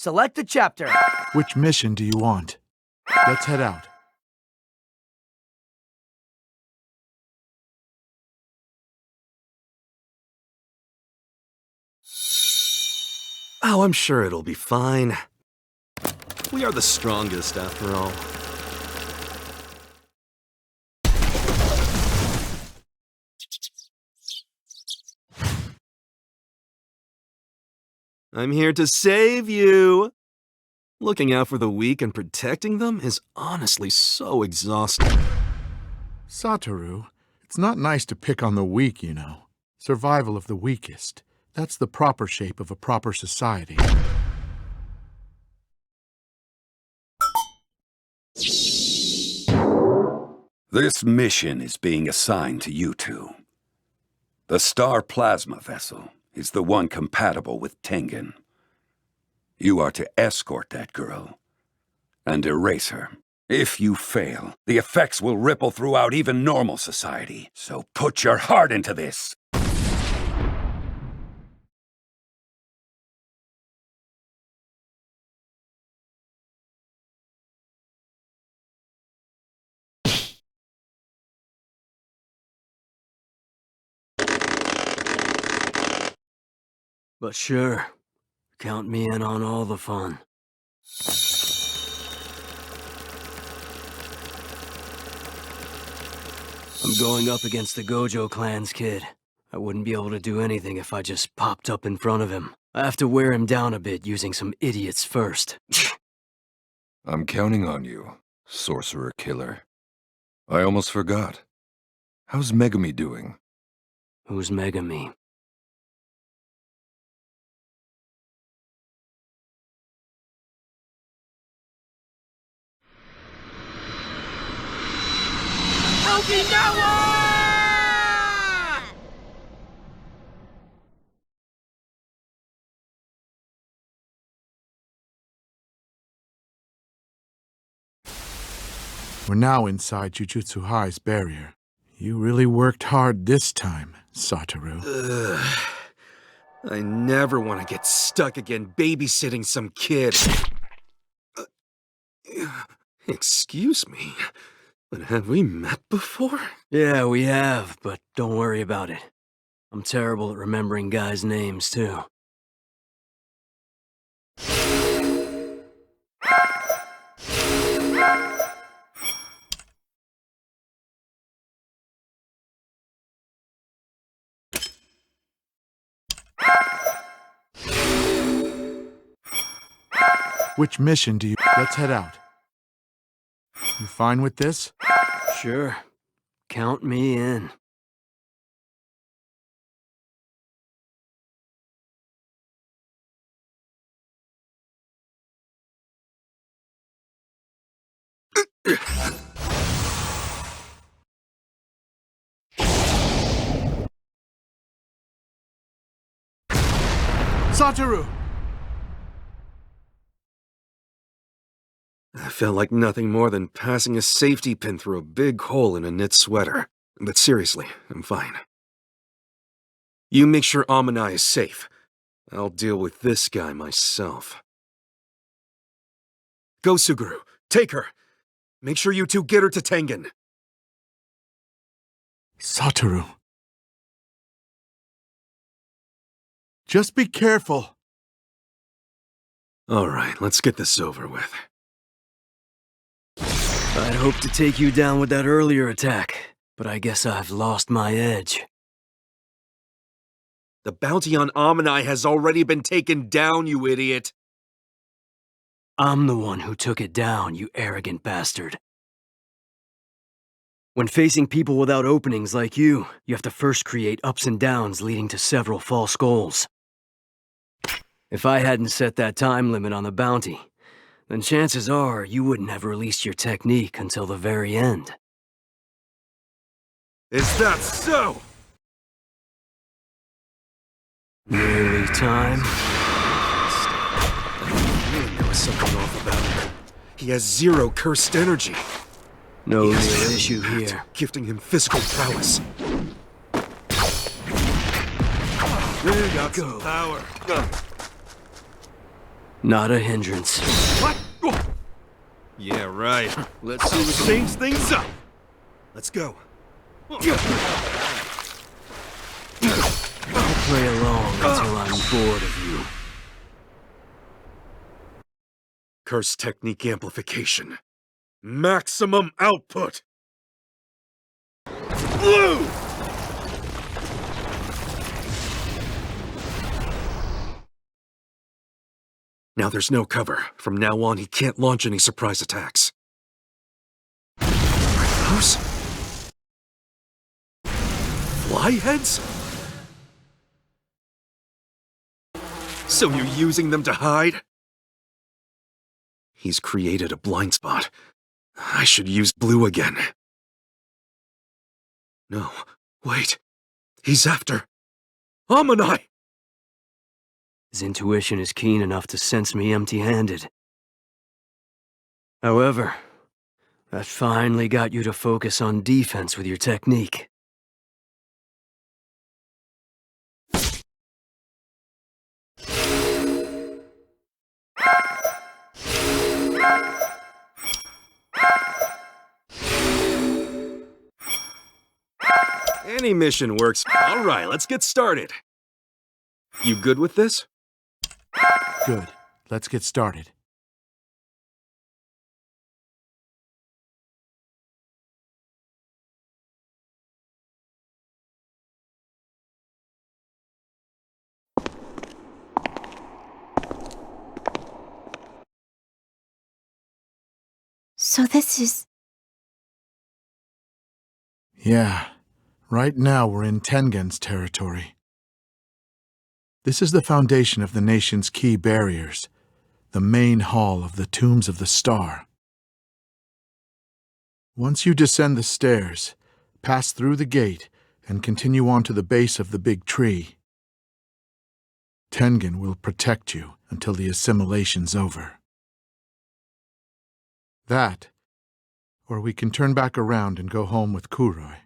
Select a chapter. Which mission do you want? Let's head out. Oh, I'm sure it'll be fine. We are the strongest, after all. I'm here to save you! Looking out for the weak and protecting them is honestly so exhausting. Satoru, it's not nice to pick on the weak, you know. Survival of the weakest. That's the proper shape of a proper society. This mission is being assigned to you two. The Star Plasma vessel is the one compatible with Tengen. You are to escort that girl and erase her. If you fail, the effects will ripple throughout even normal society, so put your heart into this! But sure, count me in on all the fun. I'm going up against the Gojo clan's kid. I wouldn't be able to do anything if I just popped up in front of him. I have to wear him down a bit using some idiots first. I'm counting on you, sorcerer-killer. I almost forgot. How's Megami doing? Who's Megami? We're now inside Jujutsu High's barrier. You really worked hard this time, Satoru. I never want to get stuck again babysitting some kid. Excuse me, but have we met before? Yeah, we have, but don't worry about it. I'm terrible at remembering guys' names, too. Which mission do you... Let's head out. You fine with this? Sure. Count me in. Satoru! I felt like nothing more than passing a safety pin through a big hole in a knit sweater. But seriously, I'm fine. You make sure Amanai is safe. I'll deal with this guy myself. Go, Suguru. Take her. Make sure you two get her to Tengen. Satoru. Just be careful. All right, let's get this over with. I'd hoped to take you down with that earlier attack, but I guess I've lost my edge. The bounty on Amanai has already been taken down, you idiot. I'm the one who took it down, you arrogant bastard. When facing people without openings like you have to first create ups and downs leading to several false goals. If I hadn't set that time limit on the bounty, then chances are you wouldn't have released your technique until the very end. Is that so? Nearly time. I knew there was something off about him. He has zero cursed energy. No real issue here. Gifting him physical prowess. There you got some power. not a hindrance. What? Oh. Yeah, right. Let's see what changes things up. Let's go. I'll play along until I'm bored of you. Curse technique amplification. Maximum output. Blue! Now there's no cover. From now on, he can't launch any surprise attacks. Are those fly heads? So you're using them to hide? He's created a blind spot. I should use blue again. No, wait. He's after Amanai! His intuition is keen enough to sense me empty-handed. However, that finally got you to focus on defense with your technique. Any mission works. All right, let's get started. You good with this? Good. Let's get started. So this is... Yeah. Right now we're in Tengen's territory. This is the foundation of the nation's key barriers, the main hall of the Tombs of the Star. Once you descend the stairs, pass through the gate, and continue on to the base of the big tree, Tengen will protect you until the assimilation's over. That, or we can turn back around and go home with Kuroi.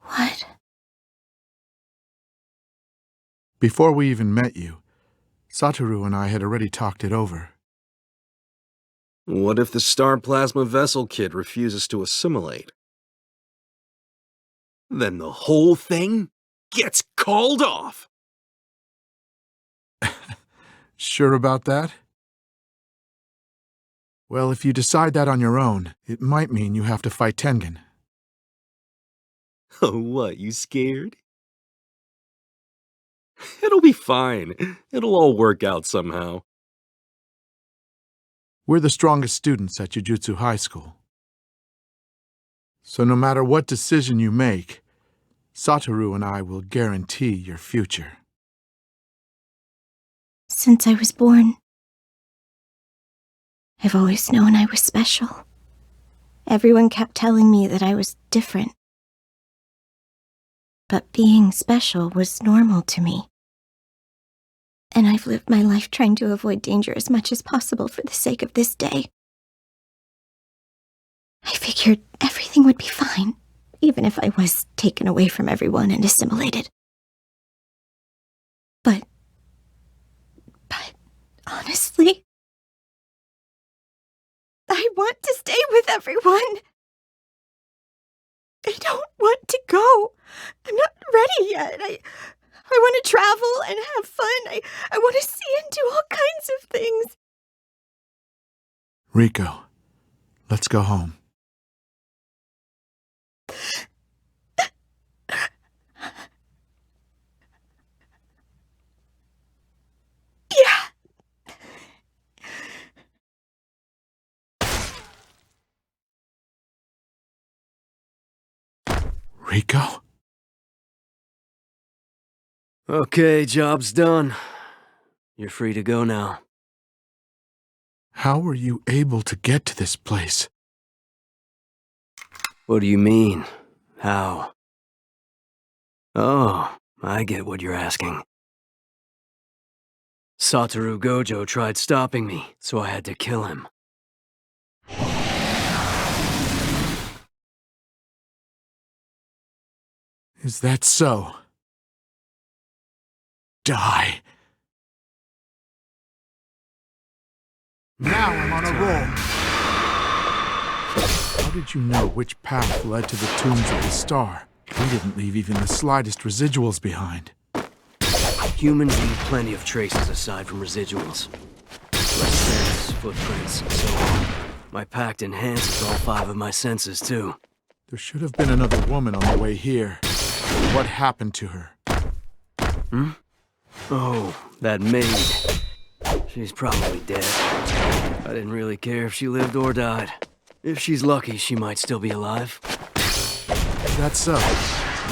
What? Before we even met you, Satoru and I had already talked it over. What if the Star Plasma Vessel Kid refuses to assimilate? Then the whole thing gets called off! Sure about that? Well, if you decide that on your own, it might mean you have to fight Tengen. Oh, what, you scared? It'll be fine. It'll all work out somehow. We're the strongest students at Jujutsu High School. So no matter what decision you make, Satoru and I will guarantee your future. Since I was born, I've always known I was special. Everyone kept telling me that I was different. But being special was normal to me. And I've lived my life trying to avoid danger as much as possible for the sake of this day. I figured everything would be fine, even if I was taken away from everyone and assimilated. But honestly, I want to stay with everyone. I don't want to go. I'm not ready yet. I want to travel and have fun. I want to see and do all kinds of things. Rico, let's go home. Yeah. Rico? Okay, job's done. You're free to go now. How were you able to get to this place? What do you mean? How? Oh, I get what you're asking. Satoru Gojo tried stopping me, so I had to kill him. Is that so? Die. Now I'm on a roll. How did you know which path led to the tombs of the star? We didn't leave even the slightest residuals behind. Humans leave plenty of traces aside from residuals. Like scents, footprints, and so on. My pact enhances all 5 of my senses, too. There should have been another woman on the way here. What happened to her? Oh, that maid. She's probably dead. I didn't really care if she lived or died. If she's lucky, she might still be alive. That's so.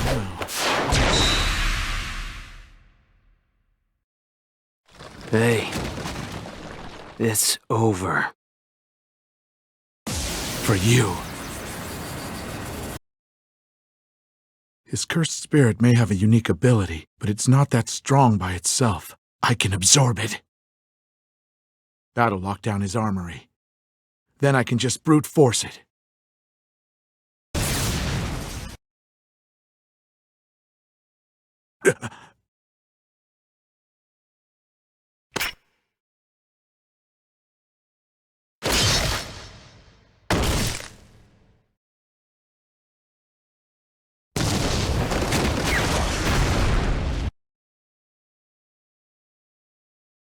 No. Hey. It's over. For you. His cursed spirit may have a unique ability, but it's not that strong by itself. I can absorb it. That'll lock down his armory. Then I can just brute force it.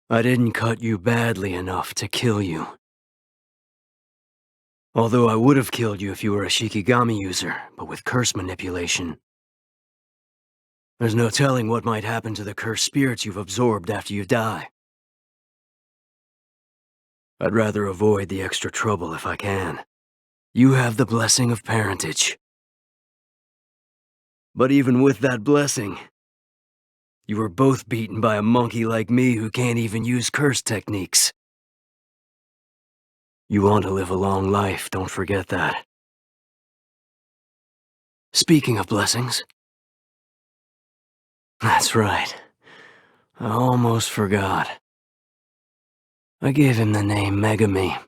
I didn't cut you badly enough to kill you. Although I would have killed you if you were a Shikigami user, but with curse manipulation. There's no telling what might happen to the cursed spirits you've absorbed after you die. I'd rather avoid the extra trouble if I can. You have the blessing of parentage. But even with that blessing, you were both beaten by a monkey like me who can't even use curse techniques. You want to live a long life, don't forget that. Speaking of blessings... That's right. I almost forgot. I gave him the name Megami.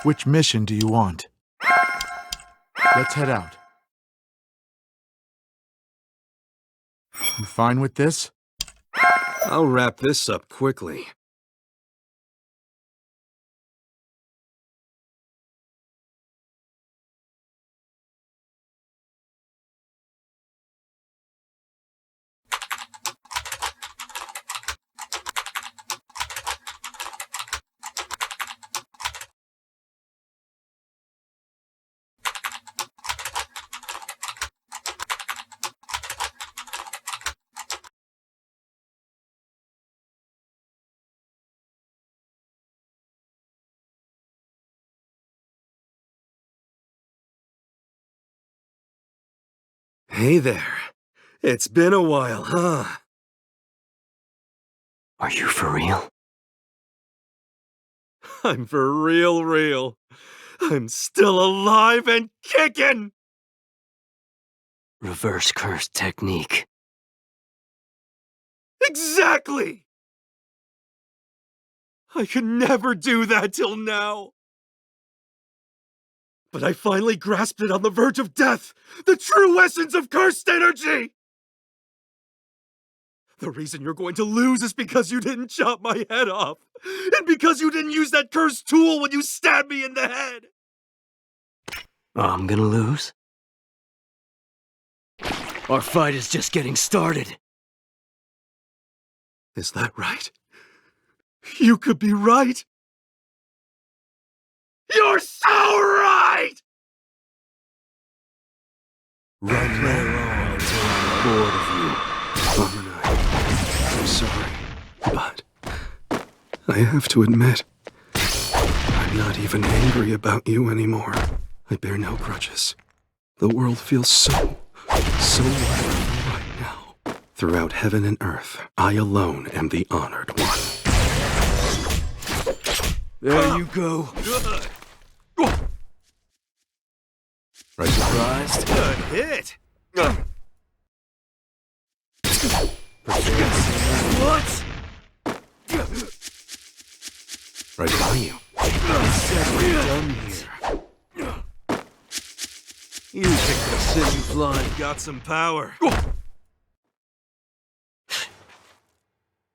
Which mission do you want? Let's head out. You fine with this? I'll wrap this up quickly. Hey there. It's been a while, huh? Are you for real? I'm for real. I'm still alive and kicking! Reverse curse technique. Exactly! I could never do that till now. But I finally grasped it on the verge of death! The true essence of cursed energy! The reason you're going to lose is because you didn't chop my head off! And because you didn't use that cursed tool when you stabbed me in the head! I'm gonna lose? Our fight is just getting started. Is that right? You could be right! You're so right! Right now, until I'm bored of you. I'm sorry, but I have to admit, I'm not even angry about you anymore. I bear no grudges. The world feels so wonderful right now. Throughout heaven and earth, I alone am the honored one. There you go. Right, Surprised? good hit! What? Right by you. Said blood. Got some power.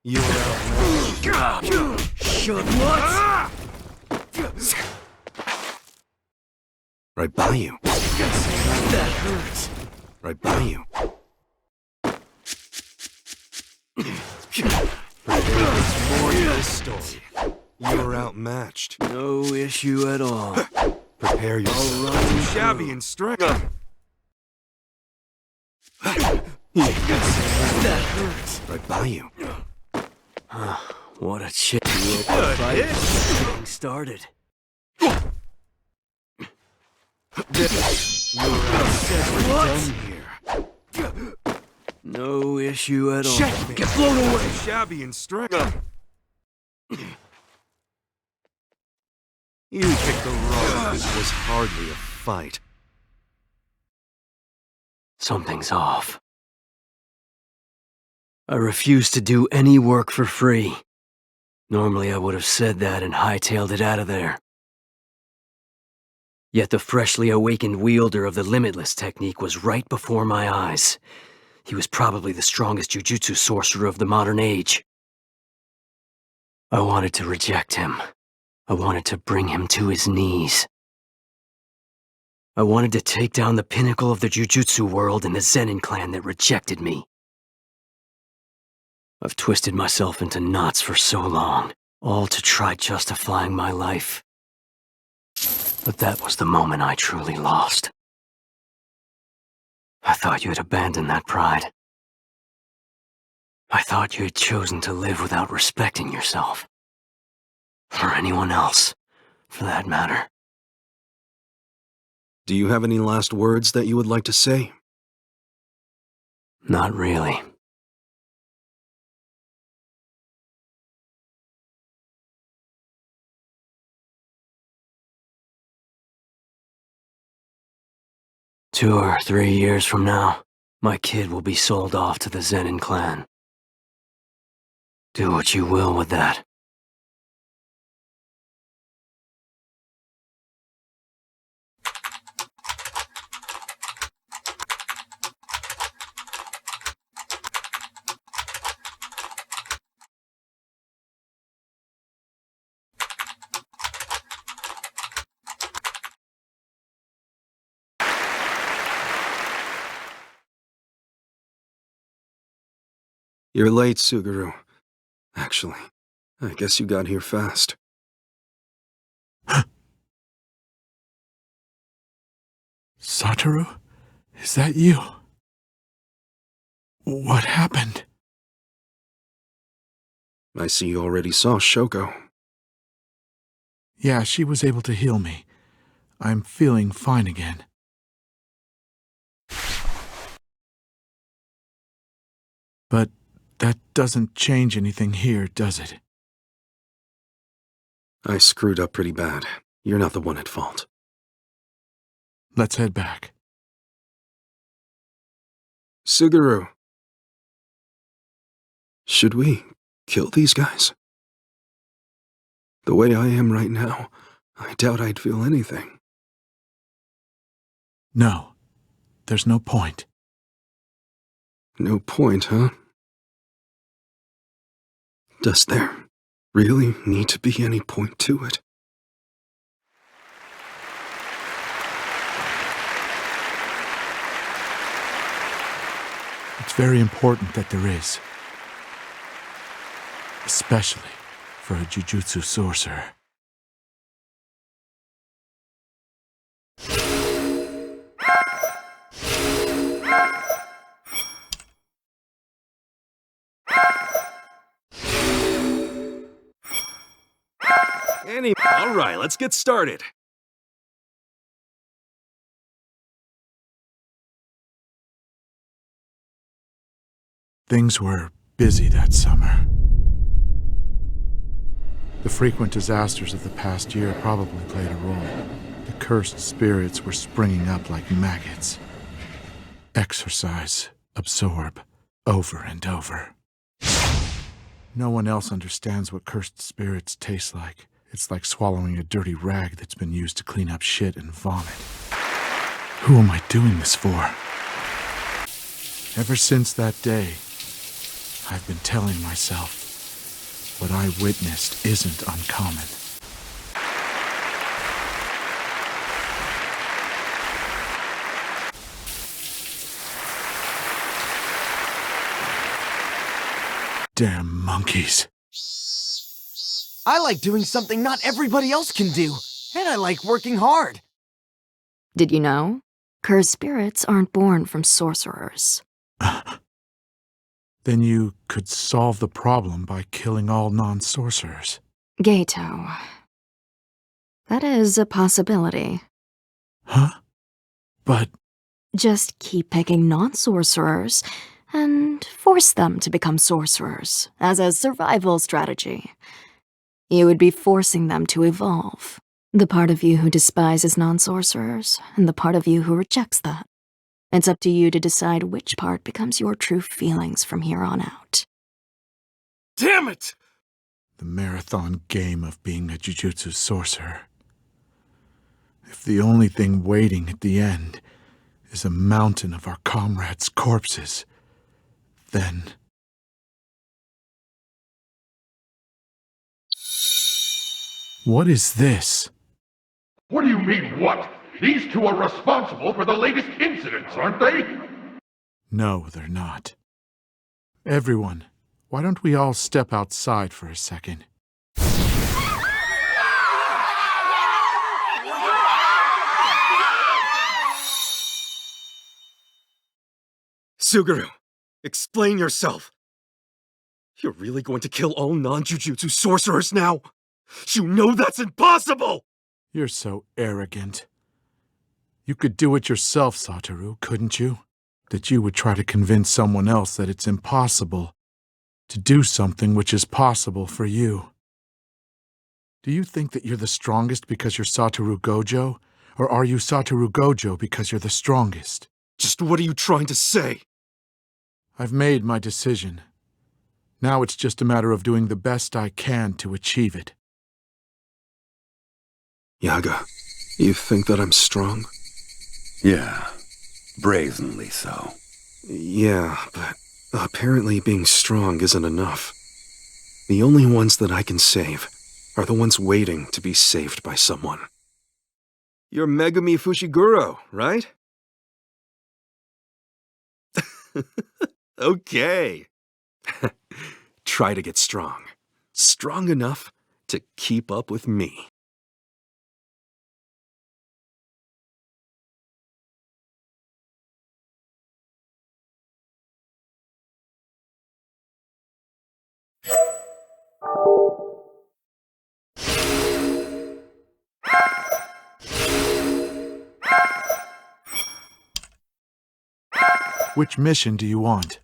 You're outmatched. Shut what? Right by you. That hurts. Right by you. There's more to this story. You're outmatched. No issue at all. Prepare yourself. I'll run Too shabby in strength. That hurts. Right by you. What a chip to open the fight. Getting started. You're outmatched. Done here. No issue at all. Checkmate. Get blown away. Too shabby in strength. You picked the wrong. This was hardly a fight. Something's off. I refuse to do any work for free. Normally I would have said that and hightailed it out of there. Yet the freshly awakened wielder of the Limitless technique was right before my eyes. He was probably the strongest Jujutsu sorcerer of the modern age. I wanted to reject him. I wanted to bring him to his knees. I wanted to take down the pinnacle of the Jujutsu world and the Zenin clan that rejected me. I've twisted myself into knots for so long, all to try justifying my life. But that was the moment I truly lost. I thought you had abandoned that pride. I thought you had chosen to live without respecting yourself. Or anyone else, for that matter. Do you have any last words that you would like to say? Not really. Two or 3 years from now, my kid will be sold off to the Zenin clan. Do what you will with that. You're late, Suguru. Actually, I guess you got here fast. Satoru? Is that you? What happened? I see you already saw Shoko. Yeah, she was able to heal me. I'm feeling fine again. But that doesn't change anything here, does it? I screwed up pretty bad. You're not the one at fault. Let's head back. Suguru. Should we kill these guys? The way I am right now, I doubt I'd feel anything. No, there's no point. No point, huh? Does there really need to be any point to it? It's very important that there is. Especially for a Jujutsu sorcerer. All right, let's get started. Things were busy that summer. The frequent disasters of the past year probably played a role. The cursed spirits were springing up like maggots. Exercise, absorb, over and over. No one else understands what cursed spirits taste like. It's like swallowing a dirty rag that's been used to clean up shit and vomit. Who am I doing this for? Ever since that day, I've been telling myself what I witnessed isn't uncommon. Damn monkeys. I like doing something not everybody else can do, and I like working hard. Did you know? Cursed spirits aren't born from sorcerers. Then you could solve the problem by killing all non-sorcerers. Gato. That is a possibility. Huh? But Just keep picking non-sorcerers and force them to become sorcerers as a survival strategy. You would be forcing them to evolve. The part of you who despises non-sorcerers and the part of you who rejects that. It's up to you to decide which part becomes your true feelings from here on out. Damn it! the marathon game of being a Jujutsu sorcerer. If the only thing waiting at the end is a mountain of our comrades' corpses, then... What is this? What do you mean, what? These two are responsible for the latest incidents, aren't they? No, they're not. Everyone, why don't we all step outside for a second? Suguru, explain yourself. You're really going to kill all non-Jujutsu sorcerers now? You know that's impossible! You're so arrogant. You could do it yourself, Satoru, couldn't you? That you would try to convince someone else that it's impossible to do something which is possible for you. Do you think that you're the strongest because you're Satoru Gojo? Or are you Satoru Gojo because you're the strongest? Just what are you trying to say? I've made my decision. Now it's just a matter of doing the best I can to achieve it. Yaga, you think that I'm strong? Yeah, brazenly so. Yeah, but apparently being strong isn't enough. The only ones that I can save are the ones waiting to be saved by someone. You're Megumi Fushiguro, right? Okay. Try to get strong. Strong enough to keep up with me. Which mission do you want?